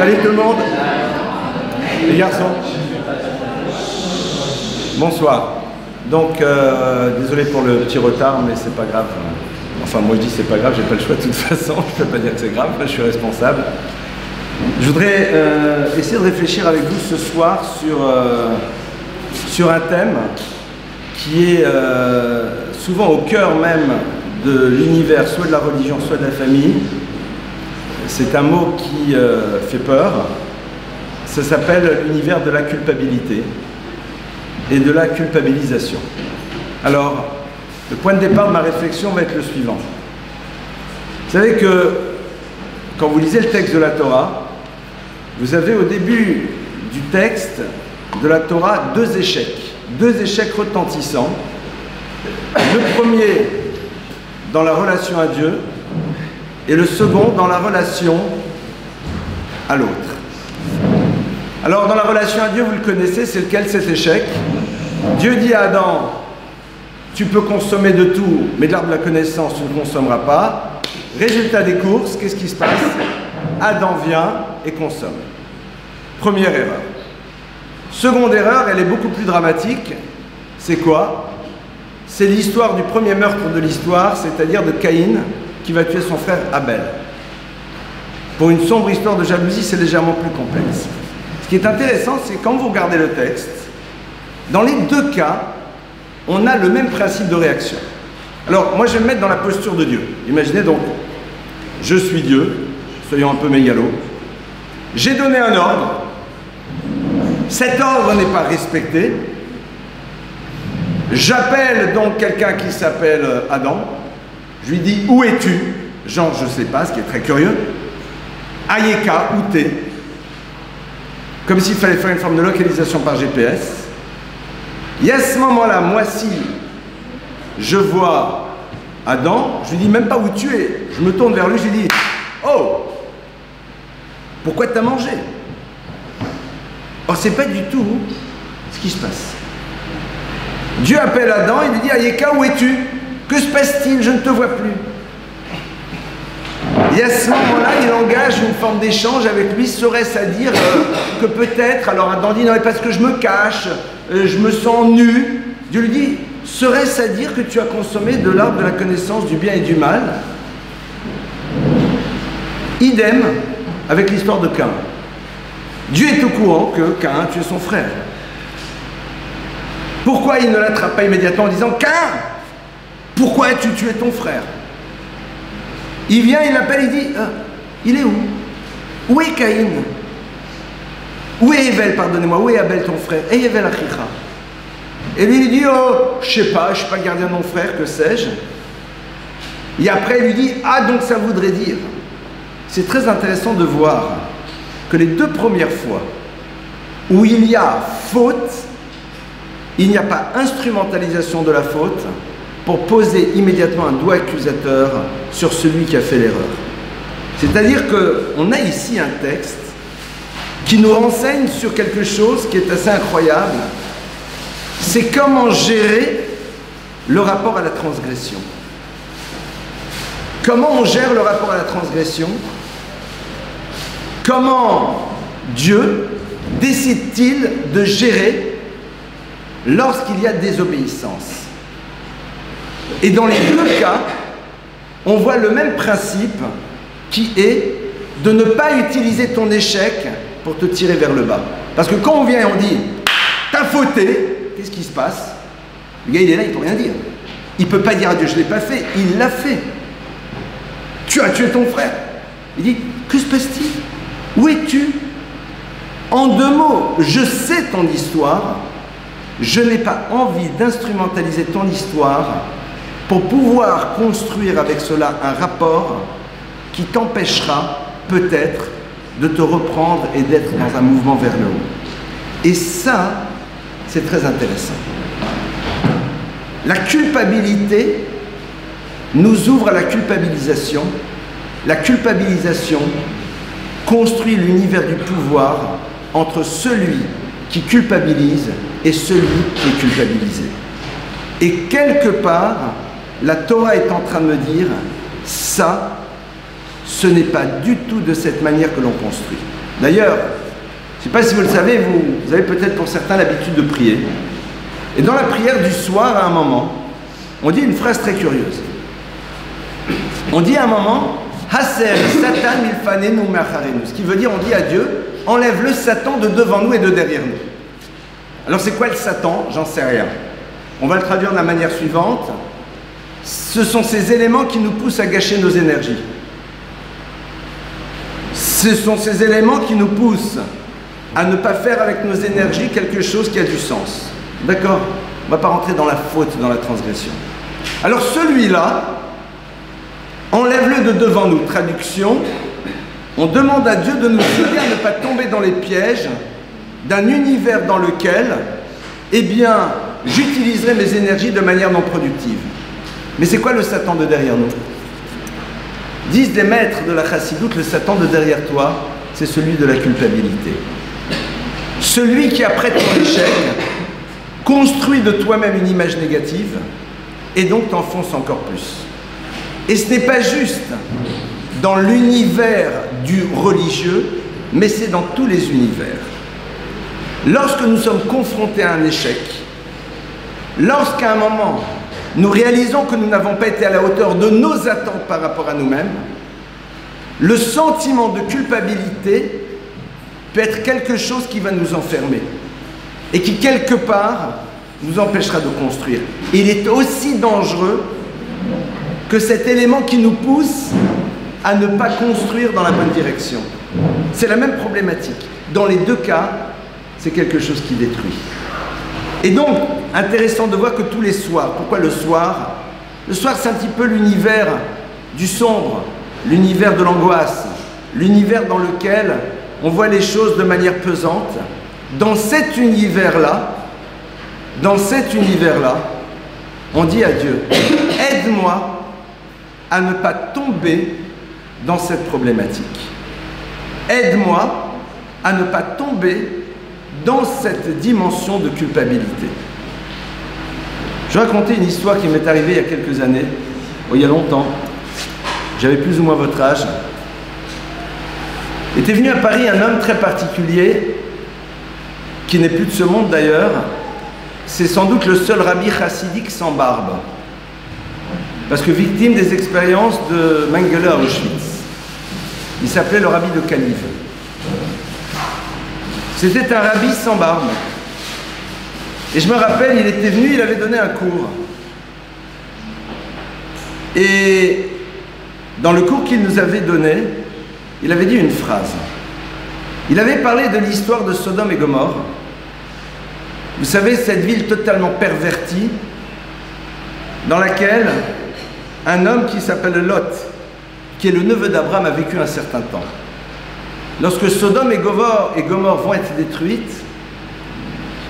Salut tout le monde. Les garçons. Bonsoir. Donc, désolé pour le petit retard, mais c'est pas grave. Enfin, moi je dis c'est pas grave, j'ai pas le choix de toute façon, je peux pas dire que c'est grave, je suis responsable. Je voudrais essayer de réfléchir avec vous ce soir sur un thème qui est souvent au cœur même de l'univers, soit de la religion, soit de la famille. C'est un mot qui fait peur. Ça s'appelle l'univers de la culpabilité et de la culpabilisation. Alors, le point de départ de ma réflexion va être le suivant. Vous savez que quand vous lisez le texte de la Torah, vous avez au début du texte de la Torah deux échecs retentissants. Le premier dans la relation à Dieu et le second dans la relation à l'autre. Alors dans la relation à Dieu, vous le connaissez, c'est lequel cet échec? Dieu dit à Adam, tu peux consommer de tout, mais de l'arbre de la connaissance, tu ne consommeras pas. Résultat des courses, qu'est-ce qui se passe? Adam vient et consomme. Première erreur. Seconde erreur, elle est beaucoup plus dramatique. C'est quoi? C'est l'histoire du premier meurtre de l'histoire, c'est-à-dire de Caïn, qui va tuer son frère Abel. Pour une sombre histoire de jalousie, c'est légèrement plus complexe. Ce qui est intéressant, c'est quand vous regardez le texte, dans les deux cas, on a le même principe de réaction. Alors, moi, je vais me mettre dans la posture de Dieu. Imaginez donc, je suis Dieu, soyons un peu mégalos. J'ai donné un ordre. Cet ordre n'est pas respecté. J'appelle donc quelqu'un qui s'appelle Adam. Je lui dis, où es-tu? Genre, je ne sais pas, ce qui est très curieux. Ayeka, où t'es? Comme s'il fallait faire une forme de localisation par GPS. Et à ce moment-là, moi, si je vois Adam, je lui dis même pas où tu es. Je me tourne vers lui, je lui dis, oh, pourquoi t'as mangé? Or, c'est pas du tout ce qui se passe. Dieu appelle Adam, il lui dit, Ayeka, où es-tu? Que se passe-t-il? Je ne te vois plus. Et à ce moment-là, il engage une forme d'échange avec lui. Serait-ce à dire que peut-être, alors Adam dit, non, mais parce que je me cache, je me sens nu. Dieu lui dit, serait-ce à dire que tu as consommé de l'arbre de la connaissance du bien et du mal? Idem avec l'histoire de Caïn. Dieu est au courant que Caïn a tué son frère. Pourquoi il ne l'attrape pas immédiatement en disant, Caïn, pourquoi as-tu tué ton frère? Il vient, il l'appelle, il dit, il est où? Où est Caïn? Où est Evel, pardonnez-moi, où est Abel ton frère? Et Evel Achicha. Et lui, il dit, oh, je sais pas gardien de mon frère, que sais-je? Et après, il lui dit, ah, donc ça voudrait dire. C'est très intéressant de voir que les deux premières fois où il y a faute, il n'y a pas instrumentalisation de la faute pour poser immédiatement un doigt accusateur sur celui qui a fait l'erreur. C'est-à-dire qu'on a ici un texte qui nous renseigne sur quelque chose qui est assez incroyable. C'est comment gérer le rapport à la transgression. Comment on gère le rapport à la transgression? Comment Dieu décide-t-il de gérer lorsqu'il y a désobéissance? Et dans les deux cas, on voit le même principe qui est de ne pas utiliser ton échec pour te tirer vers le bas. Parce que quand on vient et on dit « t'as fauté », qu'est-ce qui se passe? Le gars, il est là, il ne peut rien dire. Il ne peut pas dire à Dieu « je ne l'ai pas fait », il l'a fait. Tu as tué ton frère. Il dit « que se passe-t-il? Où es-tu » En deux mots, je sais ton histoire, je n'ai pas envie d'instrumentaliser ton histoire pour pouvoir construire avec cela un rapport qui t'empêchera peut-être de te reprendre et d'être dans un mouvement vers le haut. Et ça, c'est très intéressant. La culpabilité nous ouvre à la culpabilisation. La culpabilisation construit l'univers du pouvoir entre celui qui culpabilise et celui qui est culpabilisé. Et quelque part, la Torah est en train de me dire, ça, ce n'est pas du tout de cette manière que l'on construit. D'ailleurs, je ne sais pas si vous le savez, vous avez peut-être pour certains l'habitude de prier. Et dans la prière du soir, à un moment, on dit une phrase très curieuse. On dit à un moment, Haser Satan milfanenu me'acharenu. Ce qui veut dire, on dit à Dieu, enlève le Satan de devant nous et de derrière nous. Alors c'est quoi le Satan? J'en sais rien. On va le traduire de la manière suivante. Ce sont ces éléments qui nous poussent à gâcher nos énergies. Ce sont ces éléments qui nous poussent à ne pas faire avec nos énergies quelque chose qui a du sens. D'accord? On ne va pas rentrer dans la faute, dans la transgression. Alors celui-là, enlève-le de devant nous. Traduction, on demande à Dieu de nous aider à ne pas tomber dans les pièges d'un univers dans lequel, eh bien, j'utiliserai mes énergies de manière non productive. Mais c'est quoi le Satan de derrière nous? Disent des maîtres de la chassidoute, le Satan de derrière toi, c'est celui de la culpabilité. Celui qui, après ton échec, construit de toi-même une image négative et donc t'enfonce encore plus. Et ce n'est pas juste dans l'univers du religieux, mais c'est dans tous les univers. Lorsque nous sommes confrontés à un échec, lorsqu'à un moment, nous réalisons que nous n'avons pas été à la hauteur de nos attentes par rapport à nous-mêmes, le sentiment de culpabilité peut être quelque chose qui va nous enfermer et qui, quelque part, nous empêchera de construire. Il est aussi dangereux que cet élément qui nous pousse à ne pas construire dans la bonne direction. C'est la même problématique. Dans les deux cas, c'est quelque chose qui détruit. Et donc, intéressant de voir que tous les soirs, pourquoi le soir? Le soir, c'est un petit peu l'univers du sombre, l'univers de l'angoisse, l'univers dans lequel on voit les choses de manière pesante. Dans cet univers-là, on dit à Dieu, aide-moi à ne pas tomber dans cette problématique. Aide-moi à ne pas tomber dans cette dimension de culpabilité. Je vais raconter une histoire qui m'est arrivée il y a quelques années, il y a longtemps. J'avais plus ou moins votre âge. Était venu à Paris un homme très particulier, qui n'est plus de ce monde d'ailleurs. C'est sans doute le seul rabbi chassidique sans barbe. Parce que victime des expériences de Mengele à Auschwitz. Il s'appelait le rabbi de Calive. C'était un rabbi sans barbe. Et je me rappelle, il était venu, il avait donné un cours. Et dans le cours qu'il nous avait donné, il avait dit une phrase. Il avait parlé de l'histoire de Sodome et Gomorrhe. Vous savez, cette ville totalement pervertie, dans laquelle un homme qui s'appelle Lot, qui est le neveu d'Abraham, a vécu un certain temps. Lorsque Sodome et Gomorrhe vont être détruites,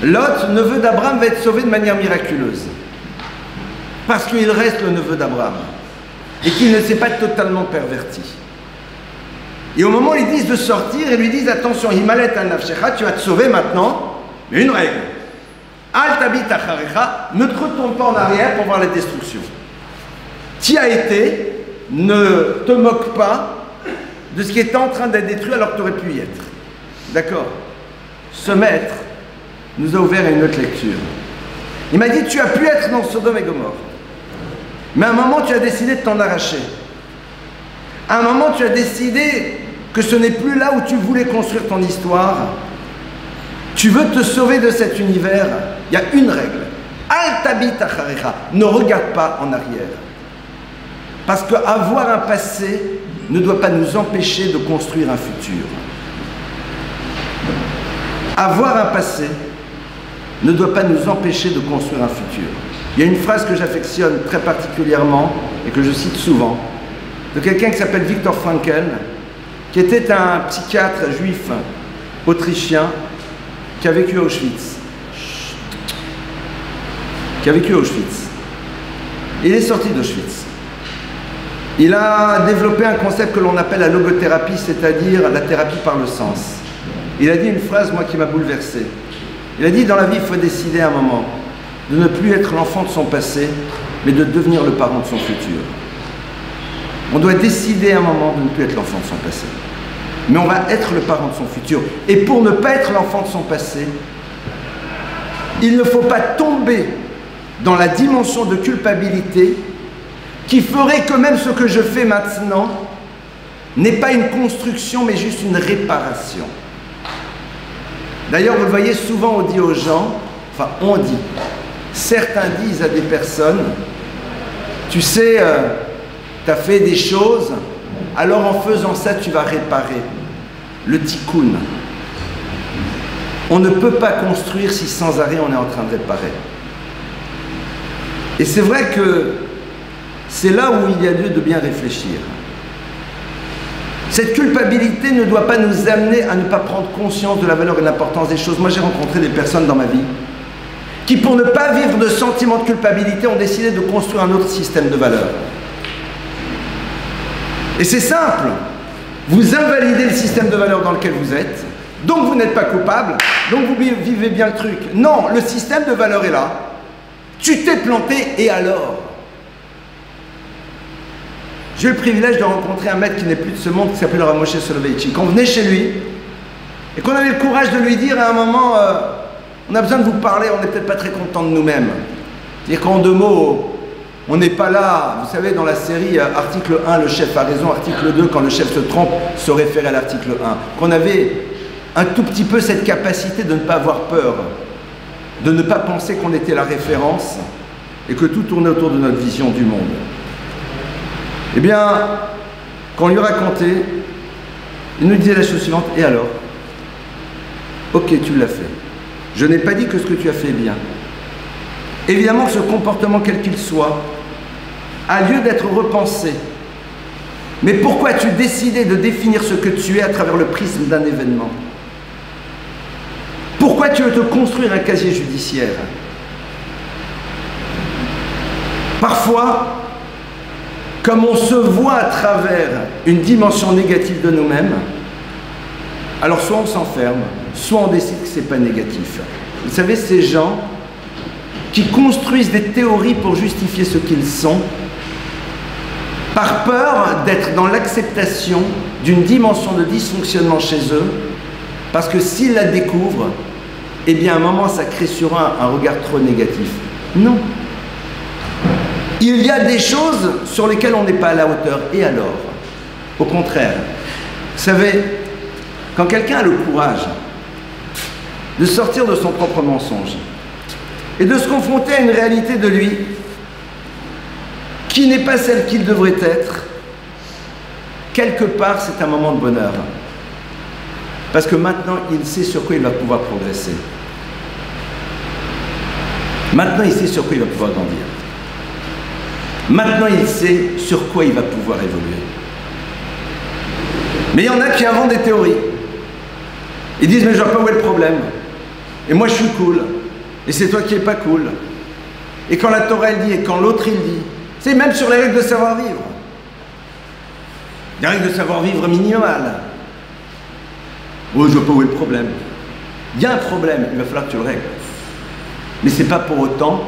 Lot, neveu d'Abraham, va être sauvé de manière miraculeuse. Parce qu'il reste le neveu d'Abraham. Et qu'il ne s'est pas totalement perverti. Et au moment où ils disent de sortir, ils lui disent, attention, Himalet al-Nafshecha, tu vas te sauver maintenant, mais une règle. Al-Tabit acharecha, ne te retourne pas en arrière pour voir la destruction. Tu as été, ne te moque pas de ce qui était en train d'être détruit alors que tu aurais pu y être. D'accord? Ce maître nous a ouvert à une autre lecture. Il m'a dit, tu as pu être dans Sodome et Gomorrhe, mais à un moment tu as décidé de t'en arracher. À un moment tu as décidé que ce n'est plus là où tu voulais construire ton histoire. Tu veux te sauver de cet univers. Il y a une règle. Al-Tabit acharecha, ne regarde pas en arrière. Parce qu'avoir un passé ne doit pas nous empêcher de construire un futur. Avoir un passé ne doit pas nous empêcher de construire un futur. Il y a une phrase que j'affectionne très particulièrement et que je cite souvent, de quelqu'un qui s'appelle Viktor Frankl, qui était un psychiatre juif autrichien qui a vécu à Auschwitz. Il est sorti d'Auschwitz. Il a développé un concept que l'on appelle la logothérapie, c'est-à-dire la thérapie par le sens. Il a dit une phrase, moi, qui m'a bouleversé. Il a dit, dans la vie, il faut décider à un moment de ne plus être l'enfant de son passé, mais de devenir le parent de son futur. On doit décider à un moment de ne plus être l'enfant de son passé. mais on va être le parent de son futur. Et pour ne pas être l'enfant de son passé, il ne faut pas tomber dans la dimension de culpabilité qui ferait que même ce que je fais maintenant n'est pas une construction, mais juste une réparation. D'ailleurs, vous le voyez, souvent on dit aux gens, enfin on dit, certains disent à des personnes, tu sais, tu as fait des choses, alors en faisant ça, tu vas réparer. Le tikkun. On ne peut pas construire si sans arrêt on est en train de réparer. Et c'est vrai que c'est là où il y a lieu de bien réfléchir. Cette culpabilité ne doit pas nous amener à ne pas prendre conscience de la valeur et de l'importance des choses. Moi, j'ai rencontré des personnes dans ma vie qui, pour ne pas vivre de sentiment de culpabilité, ont décidé de construire un autre système de valeurs. Et c'est simple. Vous invalidez le système de valeurs dans lequel vous êtes, donc vous n'êtes pas coupable, donc vous vivez bien le truc. Non, le système de valeurs est là. Tu t'es planté, et alors? J'ai eu le privilège de rencontrer un maître qui n'est plus de ce monde, qui s'appelle Rav Moshe Soloveitchik. Quand on venait chez lui, et qu'on avait le courage de lui dire à un moment, on a besoin de vous parler, on n'est peut-être pas très content de nous-mêmes. C'est-à-dire qu'en deux mots, on n'est pas là, vous savez, dans la série, article 1, le chef a raison, article 2, quand le chef se trompe, se référer à l'article 1. Qu'on avait un tout petit peu cette capacité de ne pas avoir peur, de ne pas penser qu'on était la référence, et que tout tournait autour de notre vision du monde. Eh bien, quand on lui racontait, il nous disait la chose suivante, et alors? Ok, tu l'as fait. Je n'ai pas dit que ce que tu as fait est bien. Évidemment que ce comportement, quel qu'il soit, a lieu d'être repensé. Mais pourquoi as-tu décidé de définir ce que tu es à travers le prisme d'un événement? Pourquoi tu veux te construire un casier judiciaire? Parfois, comme on se voit à travers une dimension négative de nous-mêmes, alors soit on s'enferme, soit on décide que ce n'est pas négatif. Vous savez, ces gens qui construisent des théories pour justifier ce qu'ils sont, par peur d'être dans l'acceptation d'une dimension de dysfonctionnement chez eux, parce que s'ils la découvrent, eh bien à un moment ça crée sur un regard trop négatif. Non. Il y a des choses sur lesquelles on n'est pas à la hauteur. Et alors? Au contraire. Vous savez, quand quelqu'un a le courage de sortir de son propre mensonge et de se confronter à une réalité de lui qui n'est pas celle qu'il devrait être, quelque part c'est un moment de bonheur. Parce que maintenant il sait sur quoi il va pouvoir progresser. Maintenant il sait sur quoi il va pouvoir grandir. Maintenant, il sait sur quoi il va pouvoir évoluer. Mais il y en a qui inventent des théories. Ils disent, mais je vois pas où est le problème. Et moi, je suis cool. Et c'est toi qui es pas cool. Et quand la Torah, elle dit, et quand l'autre, il dit. C'est même sur les règles de savoir-vivre. Les règles de savoir-vivre minimales. Oh, je vois pas où est le problème. Il y a un problème, il va falloir que tu le règles. Mais c'est pas pour autant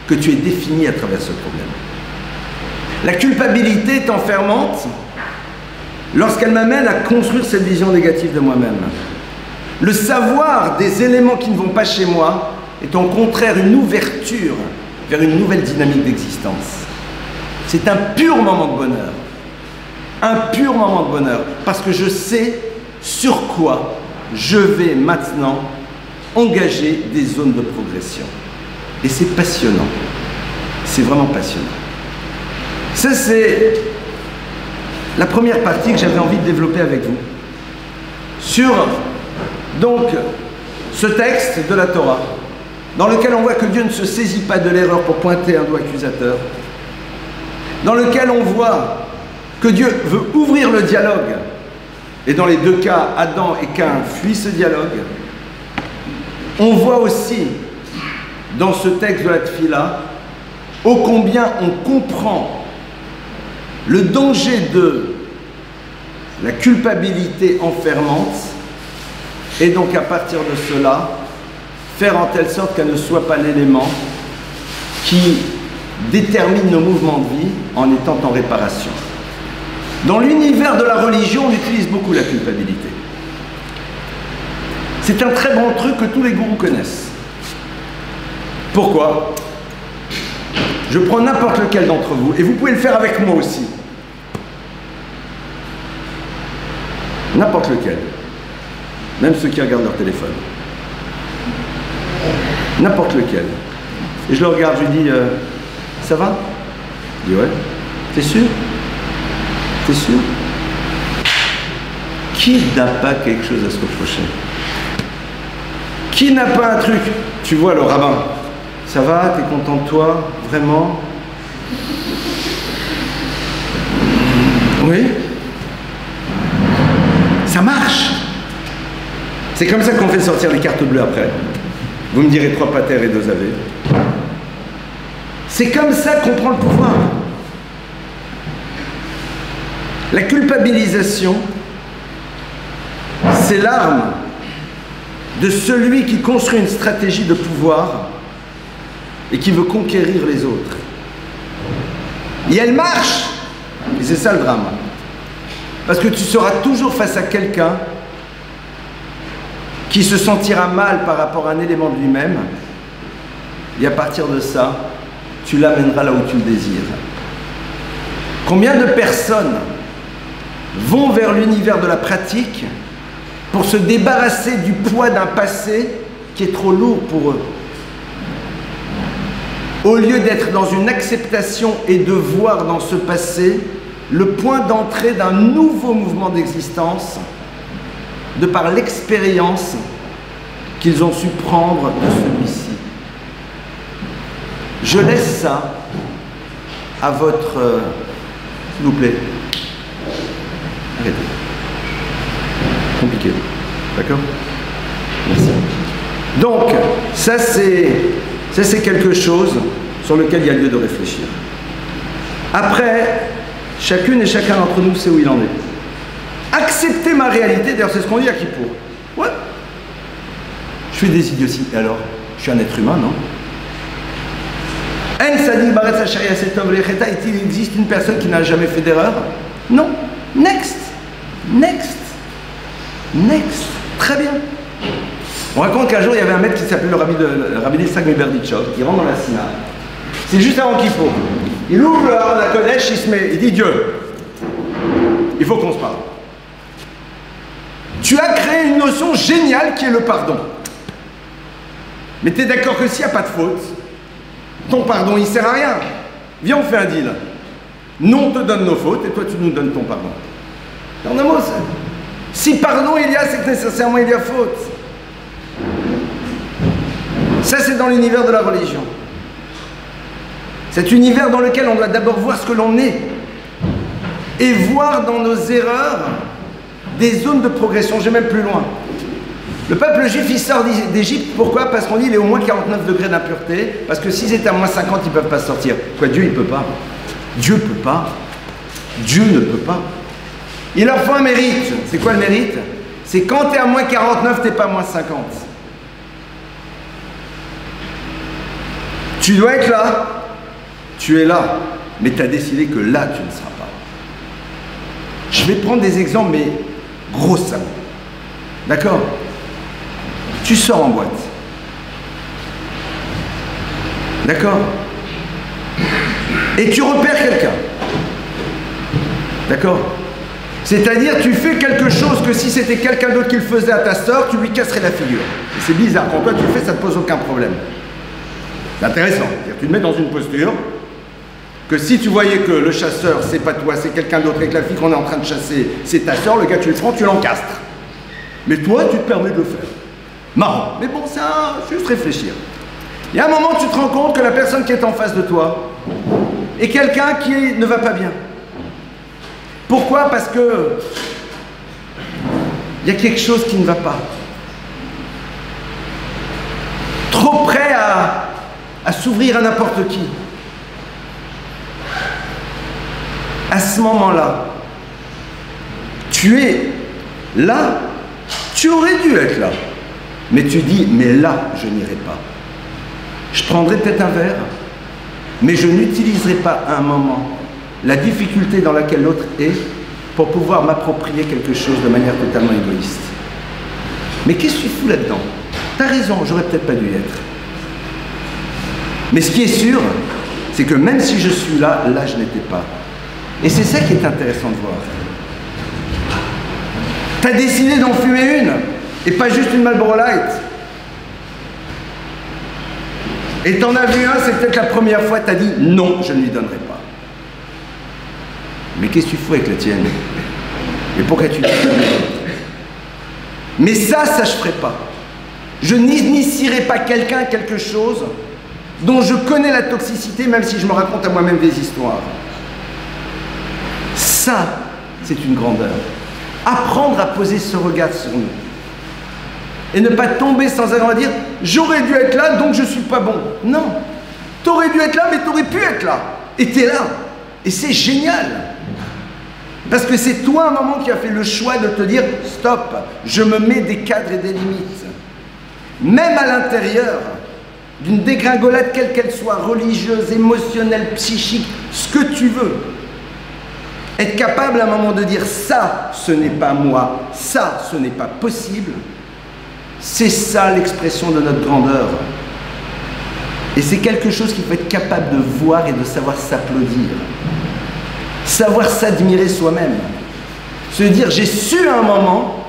que tu es défini à travers ce problème. La culpabilité est enfermante lorsqu'elle m'amène à construire cette vision négative de moi-même. Le savoir des éléments qui ne vont pas chez moi est au contraire une ouverture vers une nouvelle dynamique d'existence. C'est un pur moment de bonheur. Un pur moment de bonheur. Parce que je sais sur quoi je vais maintenant engager des zones de progression. Et c'est passionnant. C'est vraiment passionnant. Ça, c'est la première partie que j'avais envie de développer avec vous. Sur, donc, ce texte de la Torah, dans lequel on voit que Dieu ne se saisit pas de l'erreur pour pointer un doigt accusateur, dans lequel on voit que Dieu veut ouvrir le dialogue, et dans les deux cas, Adam et Caïn fuient ce dialogue. On voit aussi, dans ce texte de la Tfila, ô combien on comprend le danger de la culpabilité enfermante, et donc à partir de cela, faire en telle sorte qu'elle ne soit pas l'élément qui détermine nos mouvements de vie en étant en réparation. Dans l'univers de la religion, on utilise beaucoup la culpabilité. C'est un très bon truc que tous les gourous connaissent. Pourquoi? Je prends n'importe lequel d'entre vous, et vous pouvez le faire avec moi aussi. N'importe lequel. Même ceux qui regardent leur téléphone. N'importe lequel. Et je le regarde, je lui dis, ça va? Il dit, ouais. T'es sûr? T'es sûr? Qui n'a pas quelque chose à se reprocher? Qui n'a pas un truc? Tu vois le rabbin, ça va? T'es content de toi? Vraiment? Oui? Ça marche! C'est comme ça qu'on fait sortir les cartes bleues après. Vous me direz 3 pater et 2 ave. C'est comme ça qu'on prend le pouvoir. La culpabilisation, c'est l'arme de celui qui construit une stratégie de pouvoir et qui veut conquérir les autres. Et elle marche! Et c'est ça le drame. Parce que tu seras toujours face à quelqu'un qui se sentira mal par rapport à un élément de lui-même, et à partir de ça, tu l'amèneras là où tu le désires. Combien de personnes vont vers l'univers de la pratique pour se débarrasser du poids d'un passé qui est trop lourd pour eux, au lieu d'être dans une acceptation et de voir dans ce passé le point d'entrée d'un nouveau mouvement d'existence de par l'expérience qu'ils ont su prendre de celui-ci. Je laisse ça à votre... s'il vous plaît. Arrêtez. Compliqué. D'accord? Merci. Donc, ça c'est quelque chose sur lequel il y a lieu de réfléchir. Après, chacune et chacun d'entre nous sait où il en est. Accepter ma réalité, d'ailleurs c'est ce qu'on dit à Kippour. Ouais. Je fais des idioties. Et alors? Je suis un être humain, non? Il existe une personne qui n'a jamais fait d'erreur? Non. Next. Next. Next. Très bien. On raconte qu'un jour il y avait un maître qui s'appelait le rabbi Yitzhak Miberditchov, qui rentre dans la Sina. C'est juste avant Kippour. Il ouvre la Kodesh, il dit Dieu, il faut qu'on se parle. Tu as créé une notion géniale qui est le pardon. Mais tu es d'accord que s'il n'y a pas de faute, ton pardon il sert à rien. Viens, on fait un deal. Nous on te donne nos fautes et toi tu nous donnes ton pardon. En un mot, si pardon il y a, c'est que nécessairement il y a faute. Ça c'est dans l'univers de la religion. Cet univers dans lequel on doit d'abord voir ce que l'on est et voir dans nos erreurs des zones de progression. Je vais même plus loin. Le peuple juif, il sort d'Égypte. Pourquoi? Parce qu'on dit qu'il est au moins 49 degrés d'impureté. Parce que s'ils étaient à moins 50, ils ne peuvent pas sortir. Quoi, Dieu, il ne peut pas. Dieu ne peut pas. Dieu ne peut pas. Il leur faut un mérite. C'est quoi le mérite? C'est quand tu es à moins 49, tu n'es pas à moins 50. Tu dois être là. Tu es là. Mais tu as décidé que là, tu ne seras pas. Je vais prendre des exemples, mais grosses. D'accord? Tu sors en boîte. D'accord? Et tu repères quelqu'un. D'accord? C'est-à-dire, tu fais quelque chose que si c'était quelqu'un d'autre qui le faisait à ta sœur, tu lui casserais la figure. Et c'est bizarre. Quand toi tu le fais, ça ne te pose aucun problème. C'est intéressant. Tu te mets dans une posture que si tu voyais que le chasseur, c'est pas toi, c'est quelqu'un d'autre, et que la fille qu'on est en train de chasser, c'est ta sœur, le gars, tu le prends, tu l'encastres. Mais toi, tu te permets de le faire. Marrant. Mais bon, ça, juste réfléchir. Il y a un moment où tu te rends compte que la personne qui est en face de toi est quelqu'un qui ne va pas bien. Pourquoi? Parce que il y a quelque chose qui ne va pas. Trop prêt à s'ouvrir à n'importe qui. À ce moment-là, tu es là, tu aurais dû être là. Mais tu dis, mais là, je n'irai pas. Je prendrai peut-être un verre, mais je n'utiliserai pas à un moment la difficulté dans laquelle l'autre est pour pouvoir m'approprier quelque chose de manière totalement égoïste. Mais qu'est-ce que tu fous là-dedans? T'as raison, j'aurais peut-être pas dû y être. Mais ce qui est sûr, c'est que même si je suis là, là je n'étais pas. Et c'est ça qui est intéressant de voir. T'as décidé d'en fumer une, et pas juste une Marlboro Light. Et t'en as vu un, c'est peut-être la première fois, t'as dit non, je ne lui donnerai pas. Mais qu'est-ce que tu fous avec la tienne? Et pourquoi tu dis ça? Mais ça je ferai pas. Je n'initierai pas quelqu'un à quelque chose dont je connais la toxicité, même si je me raconte à moi-même des histoires. Ça, c'est une grandeur. Apprendre à poser ce regard sur nous. Et ne pas tomber sans arrêt à dire « j'aurais dû être là, donc je ne suis pas bon ». Non. Tu aurais dû être là, mais tu aurais pu être là. Et tu es là. Et c'est génial. Parce que c'est toi, à un moment, qui as fait le choix de te dire « stop, je me mets des cadres et des limites ». Même à l'intérieur d'une dégringolade, quelle qu'elle soit, religieuse, émotionnelle, psychique, ce que tu veux. Être capable à un moment de dire « ça, ce n'est pas moi, ça, ce n'est pas possible », c'est ça l'expression de notre grandeur. Et c'est quelque chose qu'il faut être capable de voir et de savoir s'applaudir. Savoir s'admirer soi-même. Se dire, j'ai su à un moment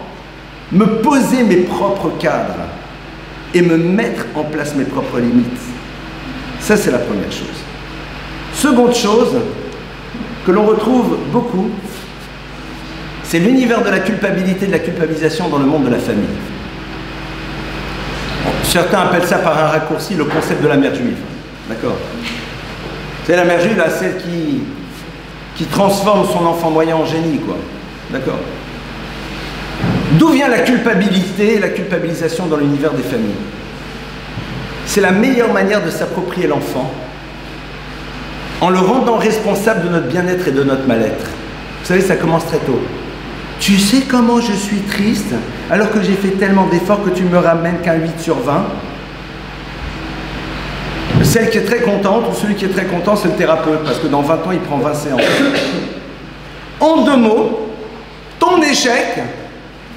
me poser mes propres cadres et me mettre en place mes propres limites. Ça, c'est la première chose. Seconde chose que l'on retrouve beaucoup, c'est l'univers de la culpabilité, de la culpabilisation dans le monde de la famille. Certains appellent ça par un raccourci le concept de la mère juive. D'accord? C'est la mère juive, là, celle qui transforme son enfant moyen en génie, quoi. D'accord? D'où vient la culpabilité et la culpabilisation dans l'univers des familles? C'est la meilleure manière de s'approprier l'enfant en le rendant responsable de notre bien-être et de notre mal-être. Vous savez, ça commence très tôt. Tu sais comment je suis triste alors que j'ai fait tellement d'efforts que tu me ramènes qu'un 8 sur 20? Celle qui est très contente ou celui qui est très content, c'est le thérapeute, parce que dans 20 ans, il prend 20 séances. En deux mots, ton échec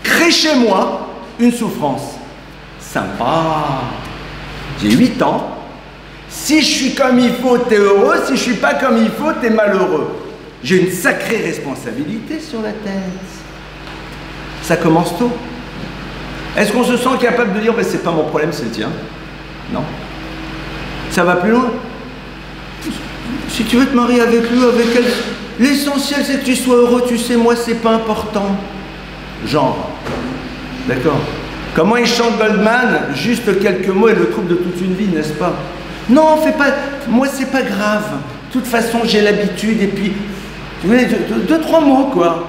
crée chez moi une souffrance. Sympa. J'ai 8 ans. Si je suis comme il faut, t'es heureux. Si je suis pas comme il faut, t'es malheureux. J'ai une sacrée responsabilité sur la tête. Ça commence tôt. Est-ce qu'on se sent capable de dire ben, c'est pas mon problème, c'est le tien? Non. Ça va plus loin. Si tu veux te marier avec lui, avec elle, l'essentiel c'est que tu sois heureux, tu sais, moi c'est pas important. Genre. D'accord? Comment il chante Goldman? Juste quelques mots et le trouble de toute une vie, n'est-ce pas? Non, fais pas. Moi c'est pas grave. De toute façon, j'ai l'habitude et puis. Tu vois, deux, trois mots, quoi.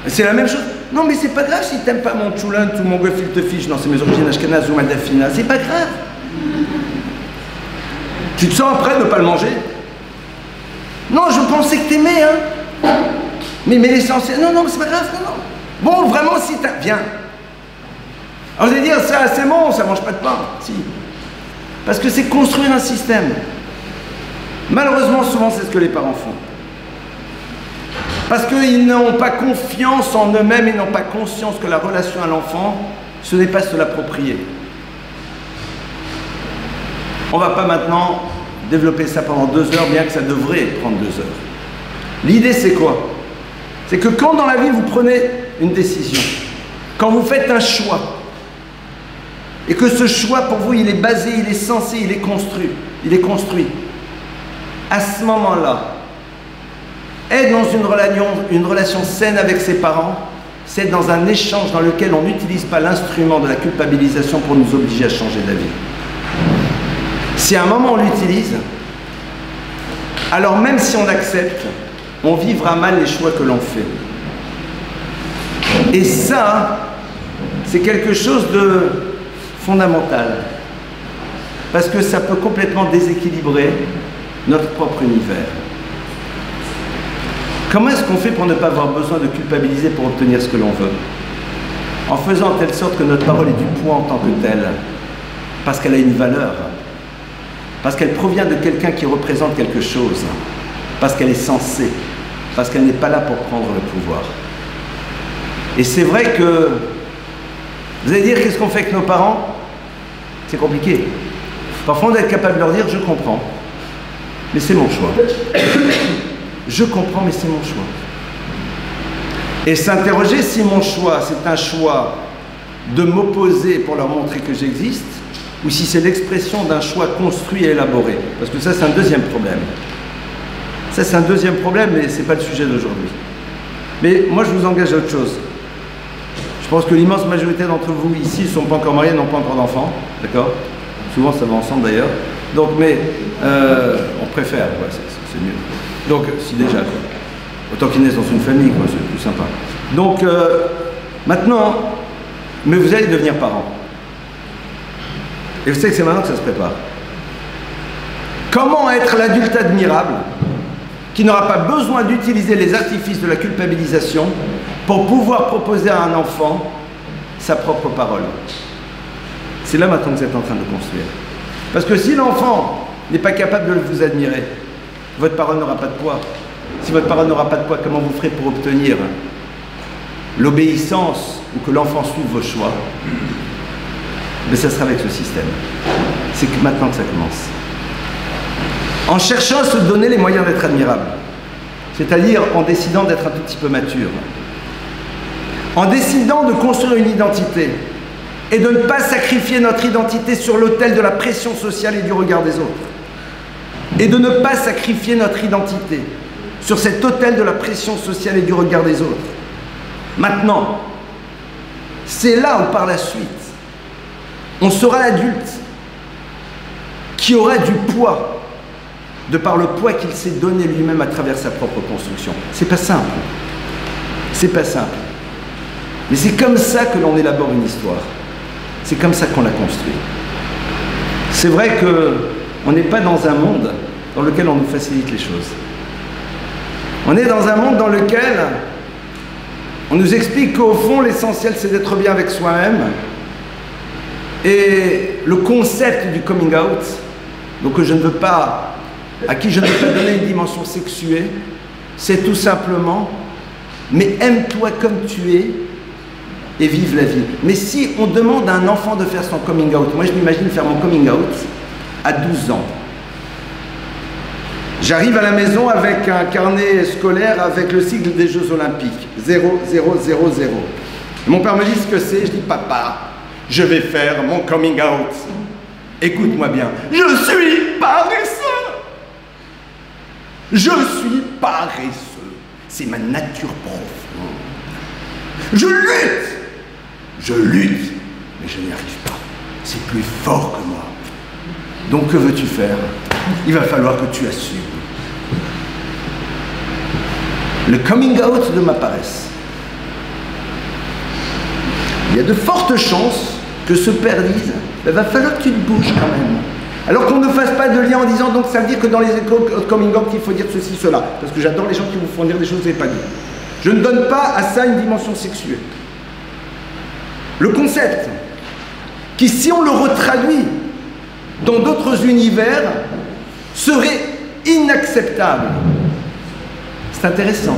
C'est la même chose. Non, mais c'est pas grave si t'aimes pas mon tchoulan ou mon gefilte fish. Non, c'est mes origines ashkenazes ou madafina. C'est pas grave. Tu te sens prêt de ne pas le manger? Non, je pensais que t'aimais, hein. Mais l'essentiel. Non, non, mais c'est pas grave, non, non. Bon, vraiment, si t'as. Viens. Alors, vous allez dire, ça, c'est bon, ça mange pas de pain. Si. Parce que c'est construire un système. Malheureusement, souvent, c'est ce que les parents font. Parce qu'ils n'ont pas confiance en eux-mêmes et n'ont pas conscience que la relation à l'enfant, ce n'est pas se l'approprier. On ne va pas maintenant développer ça pendant 2 heures, bien que ça devrait prendre 2 heures. L'idée, c'est quoi? C'est que quand dans la vie, vous prenez une décision, quand vous faites un choix, et que ce choix, pour vous, il est basé, il est censé, il est construit, à ce moment-là, être dans une relation saine avec ses parents, c'est dans un échange dans lequel on n'utilise pas l'instrument de la culpabilisation pour nous obliger à changer d'avis. Si à un moment on l'utilise, alors même si on accepte, on vivra mal les choix que l'on fait. Et ça, c'est quelque chose de fondamental. Parce que ça peut complètement déséquilibrer notre propre univers. Comment est-ce qu'on fait pour ne pas avoir besoin de culpabiliser pour obtenir ce que l'on veut? En faisant en telle sorte que notre parole ait du poids en tant que telle, parce qu'elle a une valeur, parce qu'elle provient de quelqu'un qui représente quelque chose, parce qu'elle est censée. parce qu'elle n'est pas là pour prendre le pouvoir. Et c'est vrai que, vous allez dire, qu'est-ce qu'on fait avec nos parents? C'est compliqué. Parfois, on doit être capable de leur dire, je comprends, mais c'est mon choix. Je comprends, mais c'est mon choix. Et s'interroger si mon choix, c'est un choix de m'opposer pour leur montrer que j'existe, ou si c'est l'expression d'un choix construit et élaboré. Parce que ça, c'est un deuxième problème. Ça, c'est un deuxième problème, mais ce n'est pas le sujet d'aujourd'hui. Mais moi, je vous engage à autre chose. Je pense que l'immense majorité d'entre vous ici ne sont pas encore mariés, n'ont pas encore d'enfants. D'accord? Souvent, ça va ensemble d'ailleurs. Donc, mais on préfère, ouais, c'est mieux. Donc, si déjà, quoi. Autant qu'ils naissent dans une famille, quoi, c'est plus sympa. Donc, maintenant, mais vous allez devenir parents. Et vous savez que c'est maintenant que ça se prépare. Comment être l'adulte admirable qui n'aura pas besoin d'utiliser les artifices de la culpabilisation pour pouvoir proposer à un enfant sa propre parole? C'est là maintenant que vous êtes en train de construire. Parce que si l'enfant n'est pas capable de vous admirer, votre parole n'aura pas de poids. Si votre parole n'aura pas de poids, comment vous ferez pour obtenir l'obéissance ou que l'enfant suive vos choix? Mais ça sera avec ce système. C'est que maintenant que ça commence. En cherchant à se donner les moyens d'être admirable, c'est-à-dire en décidant d'être un tout petit peu mature, en décidant de construire une identité et de ne pas sacrifier notre identité sur l'autel de la pression sociale et du regard des autres, et de ne pas sacrifier notre identité sur cet autel de la pression sociale et du regard des autres. Maintenant, c'est là où par la suite, on sera l'adulte qui aura du poids de par le poids qu'il s'est donné lui-même à travers sa propre construction. C'est pas simple. C'est pas simple. Mais c'est comme ça que l'on élabore une histoire. C'est comme ça qu'on la construit. C'est vrai qu'on n'est pas dans un monde dans lequel on nous facilite les choses. On est dans un monde dans lequel on nous explique qu'au fond, l'essentiel, c'est d'être bien avec soi-même. Et le concept du coming out, donc que je ne veux pas, à qui je ne veux pas donner une dimension sexuée, c'est tout simplement, mais aime-toi comme tu es et vive la vie. Mais si on demande à un enfant de faire son coming out, moi je m'imagine faire mon coming out à 12 ans. J'arrive à la maison avec un carnet scolaire avec le sigle des Jeux Olympiques, 0, 0, 0, 0. Et mon père me dit ce que c'est, je dis papa, je vais faire mon coming out. Écoute-moi bien, je suis paresseux. Je suis paresseux. C'est ma nature profonde. Je lutte, mais je n'y arrive pas. C'est plus fort que moi. Donc que veux-tu faire? Il va falloir que tu assumes. Le coming out de ma paresse. Il y a de fortes chances que ce père dise, il va falloir que tu te bouges quand même. Alors qu'on ne fasse pas de lien en disant, donc ça veut dire que dans les écoles coming out, il faut dire ceci, cela. Parce que j'adore les gens qui vous font dire des choses que vous n'avez pas dit. Je ne donne pas à ça une dimension sexuelle. Le concept, qui si on le retraduit dans d'autres univers, serait inacceptable. C'est intéressant.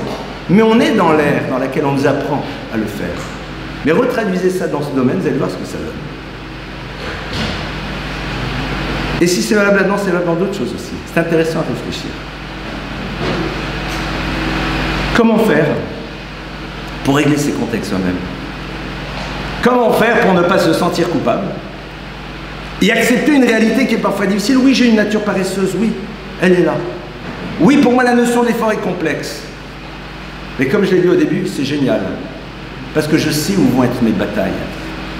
Mais on est dans l'ère dans laquelle on nous apprend à le faire. Mais retraduisez ça dans ce domaine, vous allez voir ce que ça donne. Et si c'est valable là-dedans, c'est valable dans d'autres choses aussi. C'est intéressant à réfléchir. Comment faire pour régler ces contextes soi-même? Comment faire pour ne pas se sentir coupable et accepter une réalité qui est parfois difficile? Oui, j'ai une nature paresseuse, oui, elle est là. Oui, pour moi, la notion d'effort est complexe. Mais comme je l'ai dit au début, c'est génial. Parce que je sais où vont être mes batailles.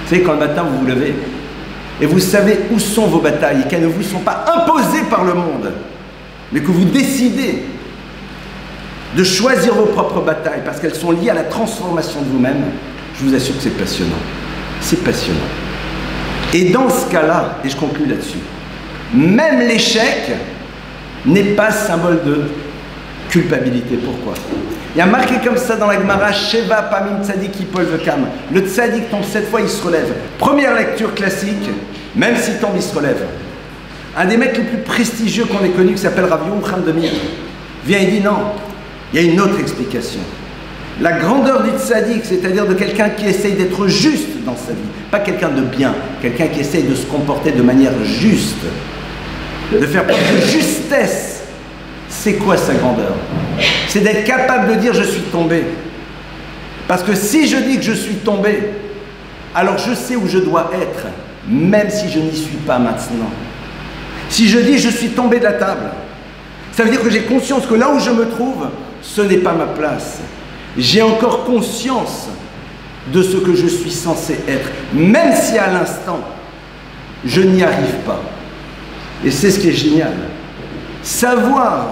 Vous savez, quand le matin, vous vous levez, et vous savez où sont vos batailles, et qu'elles ne vous sont pas imposées par le monde, mais que vous décidez de choisir vos propres batailles, parce qu'elles sont liées à la transformation de vous-même, je vous assure que c'est passionnant. C'est passionnant. Et dans ce cas-là, et je conclue là-dessus, même l'échec n'est pas symbole de culpabilité. Pourquoi? Il y a marqué comme ça dans la Gemara, Sheva Pamim Tzadik Yipol Vekam. Le Tzadik tombe 7 fois, il se relève. Première lecture classique, même s'il tombe, il se relève. Un des mecs les plus prestigieux qu'on ait connu, qui s'appelle Rav Yochanan de Mir, vient et dit non, Il y a une autre explication. La grandeur du tzaddik, c'est-à-dire de quelqu'un qui essaye d'être juste dans sa vie, pas quelqu'un de bien, quelqu'un qui essaye de se comporter de manière juste, de faire preuve de justesse. C'est quoi sa grandeur? C'est d'être capable de dire je suis tombé. Parce que si je dis que je suis tombé, alors je sais où je dois être, même si je n'y suis pas maintenant. Si je dis je suis tombé de la table, ça veut dire que j'ai conscience que là où je me trouve, ce n'est pas ma place. J'ai encore conscience de ce que je suis censé être, même si à l'instant, je n'y arrive pas. Et c'est ce qui est génial. Savoir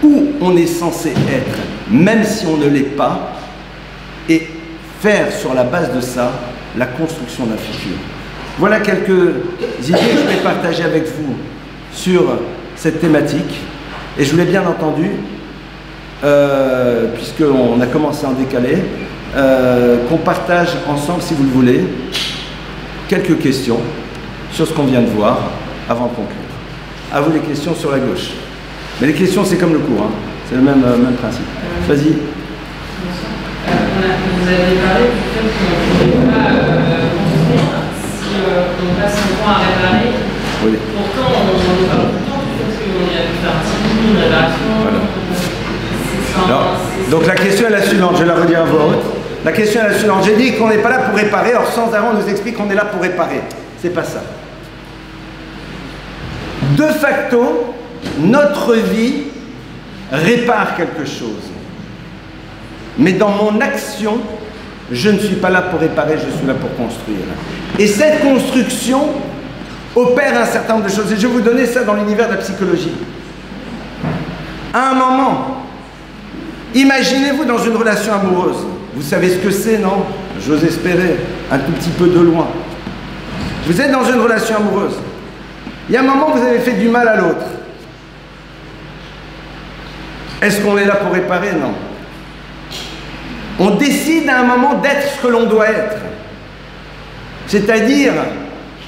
où on est censé être, même si on ne l'est pas, et faire sur la base de ça la construction d'un futur. Voilà quelques idées que je vais partager avec vous sur cette thématique. Et je voulais bien entendu, puisqu'on a commencé en décalé, qu'on partage ensemble, si vous le voulez, quelques questions sur ce qu'on vient de voir avant de conclure. À vous les questions sur la gauche. Mais les questions, c'est comme le cours, hein. C'est le même principe. Vas-y. Vous avez parlé du fait qu'on ne pouvait pas construire si on passe son temps à réparer. Oui. Pourtant, on parle tout le temps du fait qu'on a pu faire une réparation. Voilà. Alors, donc la question est la suivante, je vais la redire à voix haute. La question est la suivante. J'ai dit qu'on n'est pas là pour réparer, or sans arrêt on nous explique qu'on est là pour réparer. C'est pas ça. De facto, notre vie répare quelque chose. Mais dans mon action, je ne suis pas là pour réparer, je suis là pour construire. Et cette construction opère un certain nombre de choses. Et je vais vous donner ça dans l'univers de la psychologie. À un moment, imaginez-vous dans une relation amoureuse. Vous savez ce que c'est, non? J'ose espérer, un tout petit peu de loin. Vous êtes dans une relation amoureuse. Il y a un moment où vous avez fait du mal à l'autre. Est-ce qu'on est là pour réparer? Non. On décide à un moment d'être ce que l'on doit être. C'est-à-dire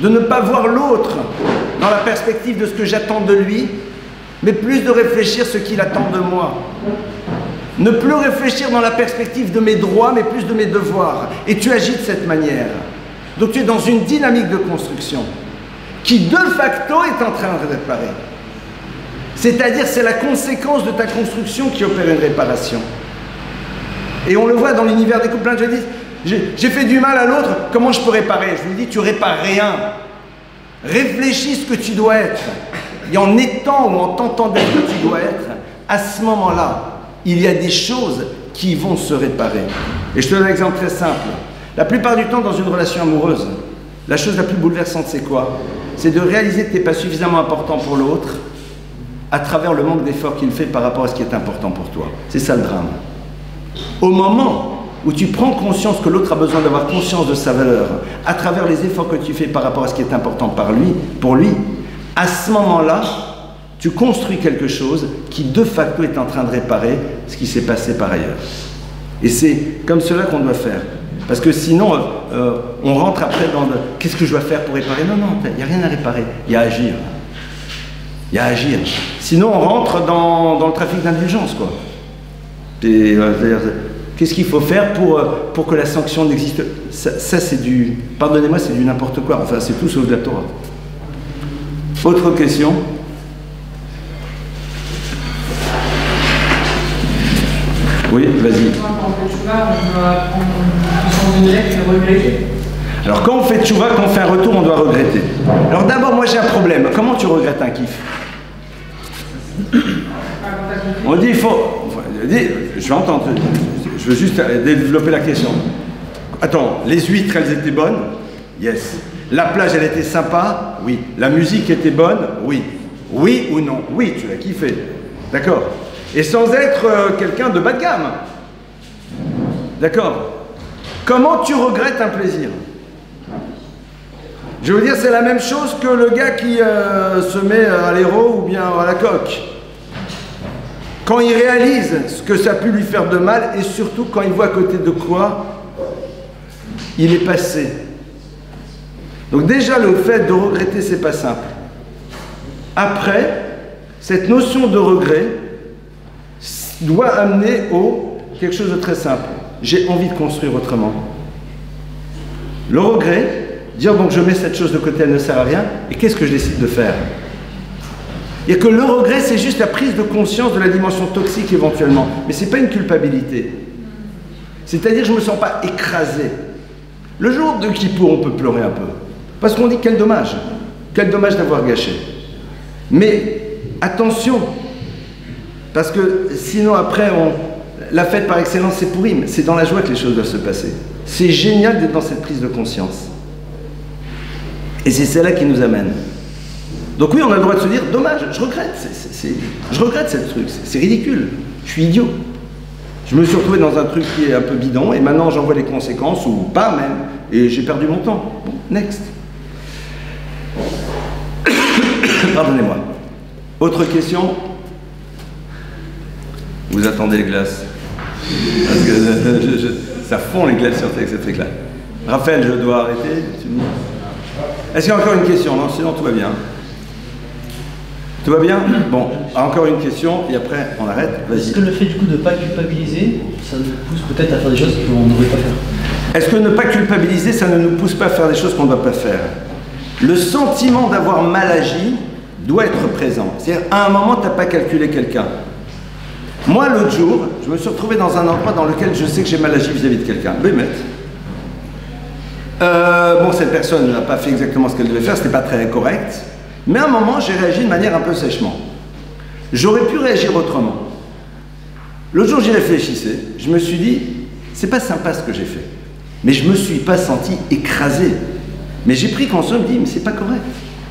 de ne pas voir l'autre dans la perspective de ce que j'attends de lui, mais plus de réfléchir ce qu'il attend de moi. Ne plus réfléchir dans la perspective de mes droits, mais plus de mes devoirs. Et tu agis de cette manière. Donc tu es dans une dynamique de construction qui de facto est en train de réparer. C'est-à-dire c'est la conséquence de ta construction qui opère une réparation. Et on le voit dans l'univers des couples. Je dis, j'ai fait du mal à l'autre, comment je peux réparer? Je lui dis, tu répares rien. Réfléchis ce que tu dois être. Et en étant ou en tentant d'être ce que tu dois être, à ce moment-là, il y a des choses qui vont se réparer. Et je te donne un exemple très simple. La plupart du temps, dans une relation amoureuse, la chose la plus bouleversante, c'est quoi? C'est de réaliser que tu n'es pas suffisamment important pour l'autre à travers le manque d'effort qu'il fait par rapport à ce qui est important pour toi. C'est ça le drame. Au moment où tu prends conscience que l'autre a besoin d'avoir conscience de sa valeur à travers les efforts que tu fais par rapport à ce qui est important pour lui, à ce moment-là, tu construis quelque chose qui de facto est en train de réparer ce qui s'est passé par ailleurs. Et c'est comme cela qu'on doit faire. Parce que sinon, on rentre après dans qu'est-ce que je dois faire pour réparer? Non, non, il n'y a rien à réparer, il y a à agir. Il y a à agir. Sinon, on rentre dans le trafic d'indulgence, quoi. Qu'est-ce qu'il faut faire pour que la sanction n'existe? Ça c'est du... Pardonnez-moi, c'est du n'importe quoi. Enfin, c'est tout sauf de la Torah. Autre question? Oui, vas-y. Alors, quand on fait tchouva, quand on fait un retour, on doit regretter. Alors d'abord, moi j'ai un problème. Comment tu regrettes un kiff? On dit, il faut... Je vais entendre. Je veux juste développer la question. Attends, les huîtres, elles étaient bonnes? Yes. La plage, elle était sympa? Oui. La musique était bonne? Oui. Oui ou non? Oui, tu l'as kiffé. D'accord. Et sans être quelqu'un de bas de gamme. D'accord. Comment tu regrettes un plaisir? Je veux dire, c'est la même chose que le gars qui se met à l'héros ou bien à la coque. Quand il réalise ce que ça a pu lui faire de mal et surtout quand il voit à côté de quoi il est passé. Donc déjà, le fait de regretter, c'est pas simple. Après, cette notion de regret, doit amener au quelque chose de très simple. J'ai envie de construire autrement. Le regret, dire donc je mets cette chose de côté, elle ne sert à rien, et qu'est-ce que je décide de faire? Et que le regret, c'est juste la prise de conscience de la dimension toxique éventuellement, mais ce n'est pas une culpabilité. C'est-à-dire je ne me sens pas écrasé. Le jour de Kippour, on peut pleurer un peu, parce qu'on dit quel dommage d'avoir gâché. Mais attention, parce que sinon après, la fête par excellence c'est Pourim, c'est dans la joie que les choses doivent se passer. C'est génial d'être dans cette prise de conscience. Et c'est celle-là qui nous amène. Donc oui, on a le droit de se dire, dommage, je regrette, je regrette cette truc, c'est ridicule, je suis idiot. Je me suis retrouvé dans un truc qui est un peu bidon, et maintenant j'en vois les conséquences, ou pas même, et j'ai perdu mon temps. Bon, next. Pardonnez-moi. Autre question? Vous attendez les glaces? Parce que ça fond les glaces sur ces trucs-là. Raphaël, je dois arrêter. Est-ce qu'il y a encore une question? Non, sinon tout va bien. Tout va bien? Bon, encore une question, et après on arrête. Est-ce que le fait du coup de ne pas culpabiliser, ça nous pousse peut-être à faire des choses qu'on ne devrait pas faire? Est-ce que ne pas culpabiliser, ça ne nous pousse pas à faire des choses qu'on ne doit pas faire? Le sentiment d'avoir mal agi doit être présent. C'est-à-dire, à un moment, tu n'as pas calculé quelqu'un. Moi, l'autre jour, je me suis retrouvé dans un endroit dans lequel je sais que j'ai mal agi vis-à-vis de quelqu'un. Bémet. Bon, cette personne n'a pas fait exactement ce qu'elle devait faire, c'était pas très correct. Mais à un moment, j'ai réagi de manière un peu sèchement. J'aurais pu réagir autrement. L'autre jour, j'y réfléchissais. Je me suis dit, c'est pas sympa ce que j'ai fait. Mais je me suis pas senti écrasé. Mais j'ai pris conscience, je me dis, mais c'est pas correct.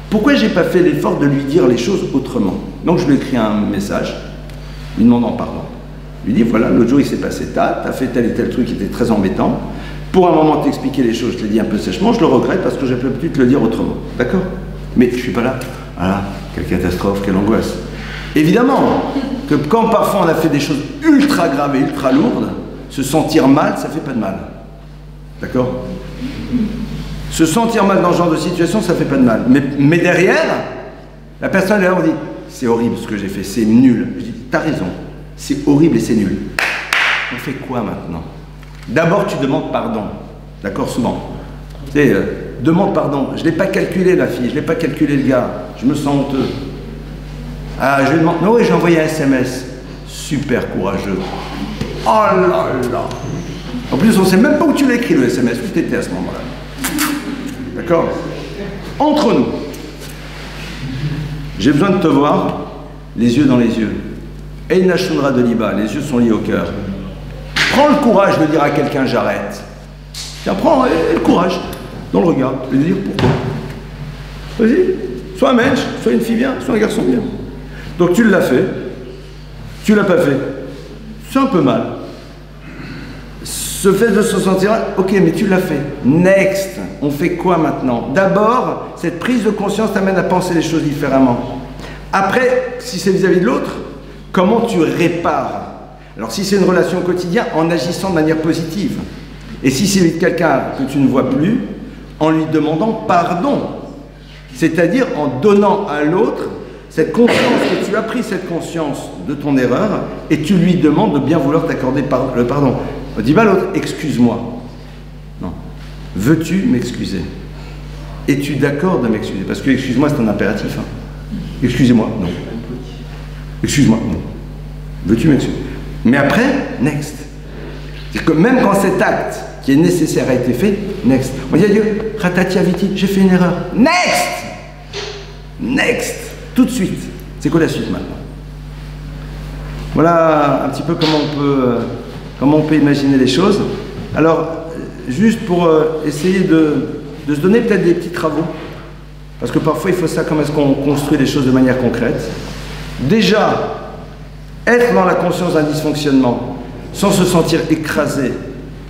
Pourquoi j'ai pas fait l'effort de lui dire les choses autrement? Donc je lui ai écrit un message, lui demandant pardon. Je lui ai dit, voilà, l'autre jour il s'est passé ça, t'as fait tel et tel truc qui était très embêtant. Pour un moment t'expliquer les choses, je l'ai dit un peu sèchement, je le regrette parce que j'ai pu te le dire autrement. D'accord? Mais je suis pas là. Voilà, quelle catastrophe, quelle angoisse. Évidemment que quand parfois on a fait des choses ultra graves et ultra lourdes, se sentir mal, ça fait pas de mal. D'accord? Se sentir mal dans ce genre de situation, ça fait pas de mal. Mais derrière, la personne là, on dit, c'est horrible ce que j'ai fait, c'est nul. Je dis, t'as raison, c'est horrible et c'est nul. On fait quoi maintenant? D'abord, tu demandes pardon. D'accord, souvent. Tu sais, demande pardon. Je l'ai pas calculé la fille, je l'ai pas calculé le gars. Je me sens honteux. Ah, je lui demande, non, oui, j'ai envoyé un SMS. Super courageux. Oh là là. En plus, on sait même pas où tu l'as écrit le SMS, où tu étais à ce moment-là. D'accord? Entre nous, j'ai besoin de te voir, les yeux dans les yeux. Eina Shunra de Liba, les yeux sont liés au cœur. Prends le courage de dire à quelqu'un j'arrête. Tiens, prends le courage dans le regard, de lui dire pourquoi. Vas-y, sois un mensch, sois une fille bien, sois un garçon bien. Donc tu l'as fait, tu l'as pas fait. C'est un peu mal. Ce fait de se sentir, ok, mais tu l'as fait. Next, on fait quoi maintenant? D'abord, cette prise de conscience t'amène à penser les choses différemment. Après, si c'est vis-à-vis de l'autre, comment tu répares? Alors si c'est une relation quotidienne, en agissant de manière positive. Et si c'est avec quelqu'un que tu ne vois plus, en lui demandant pardon. C'est-à-dire en donnant à l'autre cette conscience, que tu as pris cette conscience de ton erreur, et tu lui demandes de bien vouloir t'accorder le pardon. On dit pas à l'autre, excuse-moi. Non. Veux-tu m'excuser? Es-tu d'accord de m'excuser? Parce que excuse-moi, c'est un impératif. Hein. Excusez-moi, non. Excuse-moi, non. Veux-tu m'excuser? Mais après, next. C'est-à-dire que même quand cet acte qui est nécessaire a été fait, next. On dit à Dieu, Ratati Aviti, j'ai fait une erreur. Next! Next! Tout de suite. C'est quoi la suite maintenant? Voilà un petit peu comment on peut imaginer les choses. Alors, juste pour essayer de se donner peut-être des petits travaux, parce que parfois il faut ça, comment est-ce qu'on construit les choses de manière concrète. Déjà, être dans la conscience d'un dysfonctionnement, sans se sentir écrasé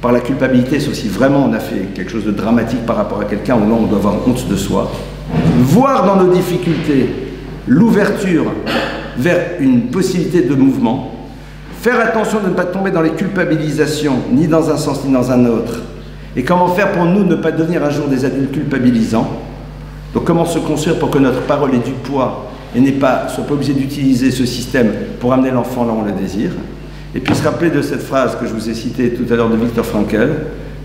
par la culpabilité, sauf si vraiment on a fait quelque chose de dramatique par rapport à quelqu'un, où là on doit avoir honte de soi. Voir dans nos difficultés l'ouverture vers une possibilité de mouvement. Faire attention de ne pas tomber dans les culpabilisations, ni dans un sens ni dans un autre. Et comment faire pour nous ne pas devenir un jour des adultes culpabilisants. Donc comment se construire pour que notre parole ait du poids et soit pas obligé d'utiliser ce système pour amener l'enfant là où on le désire. et puis se rappeler de cette phrase que je vous ai citée tout à l'heure de Viktor Frankl,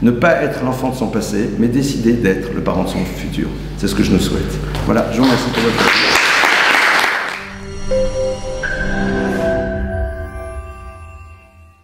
ne pas être l'enfant de son passé, mais décider d'être le parent de son futur. C'est ce que je nous souhaite. Voilà, je vous remercie pour votre attention.